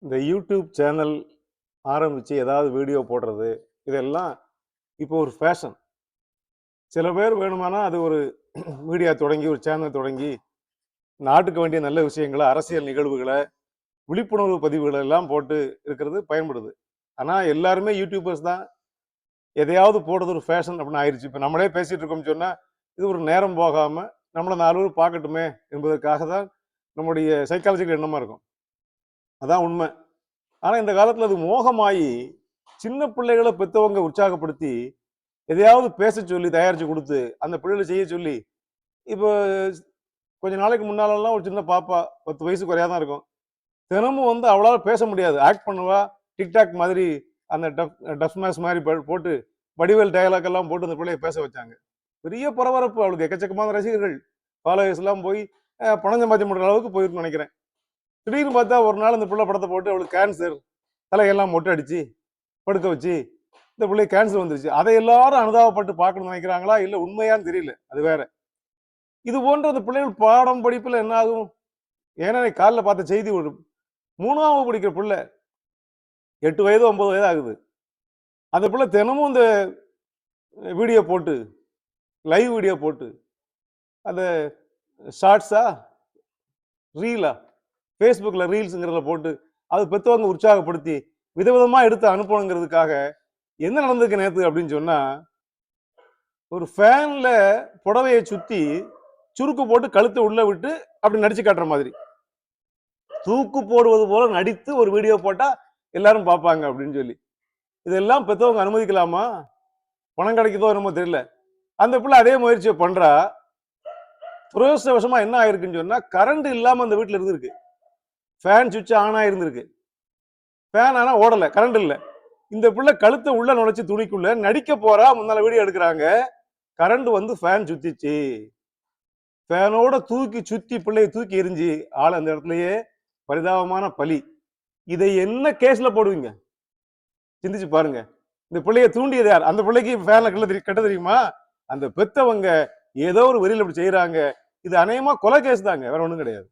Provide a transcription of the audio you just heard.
இந்த YouTube channel ஆரம்பிச்சு ஏதாவது வீடியோ போடுறது இதெல்லாம் இப்போ ஒரு ஃபேஷன். சில பேர் வேணுமானா அது ஒரு மீடியா தொடங்கி ஒரு சேனல் தொடங்கி நாட்டுக்கு வேண்டிய நல்ல விஷயங்களை, அரசியல் நிகழ்வுகளை, விழிப்புணர்வு பதிவுகளை எல்லாம் போட்டு இருக்கிறது பயன்படுது. ஆனா எல்லாருமே யூடியூபர்ஸ் தான். எதையாவது போடுறது ஒரு ஃபேஷன் அப்படின்னு ஆயிடுச்சு. இப்போ நம்மளே பேசிட்டு இருக்கோம்னு சொன்னா இது ஒரு நேரம் போகாம நம்மளை 4 பேர் பார்க்கட்டுமே என்பதற்காக தான் நம்முடைய சைக்காலஜிக்கல் எண்ணமா இருக்கும். அதான் உண்மை. ஆனா இந்த காலத்துல அது மோகமாயி சின்ன பிள்ளைகளை பெத்தவங்க உற்சாகப்படுத்தி எதையாவது பேச சொல்லி தயாரிச்சு கொடுத்து அந்த பிள்ளைகளை செய்ய சொல்லி இப்போ கொஞ்ச நாளைக்கு முன்னாலெல்லாம் ஒரு சின்ன பாப்பா 10 வயசு குறையா தான் இருக்கும். தினமும் வந்து அவளால பேச முடியாது, ஆக்ட் பண்ணுவா. டிக்டாக் மாதிரி அந்த டப் மேஸ் மாதிரி போட்டு வடிவேல் டயலாக் எல்லாம் போட்டு அந்த பிள்ளைய பேச வச்சாங்க. பெரிய பரபரப்பு, அவளுக்கு எக்கச்சக்கமான ரசிகர்கள், ஃபாலோவர்ஸ் எல்லாம் போய் பணம் சம்பாதிக்க முடிற அளவுக்கு போயிருக்குன்னு நினைக்கிறேன். திடீர்னு பார்த்தா ஒரு நாள் அந்த பிள்ளை படத்தை போட்டு அவளுக்கு கேன்சர், தலையெல்லாம் மொட்டை அடிச்சு படுக்க வச்சு இந்த பிள்ளை கேன்சர் வந்துருச்சு. அதை எல்லாரும் அனுதாபப்பட்டு பார்க்கணும்னு நினைக்கிறாங்களா இல்ல உண்மையான்னு தெரியல, அது வேற. இது போன்ற அந்த பிள்ளைகள் பாடம் படிப்புல என்ன ஆகும்? ஏன்னா காலைல பார்த்த செய்தி, ஒரு 3ஆவது படிக்கிற பிள்ளை, 8 வயது 9 வயது ஆகுது. அந்த பிள்ளை தினமும் இந்த வீடியோ போட்டு, லைவ் வீடியோ போட்டு, அந்த ஷார்ட்ஸா ரீலா ஃபேஸ்புக்ல ரீல்ஸுங்கிறத போட்டு அது பெற்றவங்க உற்சாகப்படுத்தி விதவிதமா எடுத்து அனுப்பணுங்கிறதுக்காக என்ன நடந்திருக்கு நேற்று அப்படின்னு சொன்னா, ஒரு ஃபேன்ல புடவையை சுத்தி சுருக்கு போட்டு கழுத்தை உள்ள விட்டு அப்படி நடிச்சு காட்டுற மாதிரி தூக்கு போடுவது போல நடித்து ஒரு வீடியோ போட்டா எல்லாரும் பார்ப்பாங்க அப்படின்னு சொல்லி, இதெல்லாம் பெற்றவங்க அனுமதிக்கலாமா? பணம் கிடைக்குதோ என்னமோ தெரியல. அந்த பிள்ளை அதே முயற்சியை பண்றா. துரதிருஷ்டவசமா என்ன ஆயிருக்குன்னு சொன்னா, கரண்ட் இல்லாம அந்த வீட்டுல இருந்திருக்கு. ஃபேன் சுவிட்ச் ஆனா இருந்திருக்கு. ஃபேன் ஆனா ஓடல, கரண்ட் இல்ல. இந்த பிள்ளை கழுத்தை உள்ள நுழைச்சு துணிக்குள்ள நடிக்க போறா, முன்னால வீடியோ எடுக்கிறாங்க. கரண்ட் வந்து ஃபேன் சுத்திச்சு. ஃபேனோட தூக்கி சுத்தி பிள்ளையை தூக்கி எரிஞ்சு ஆள் அந்த இடத்துலயே பரிதாபமான பலி. இதை என்ன கேஸ்ல போடுவீங்க? சிந்திச்சு பாருங்க. இந்த பிள்ளைய தூண்டியது யார்? அந்த பிள்ளைக்கு ஃபேன்ல கட்ட தெரியுமா? அந்த பெத்தவங்க ஏதோ ஒரு வரியில் அப்படி செய்யறாங்க. இது அநேகமா கொலை கேஸ் தாங்க, வேற ஒண்ணும் கிடையாது.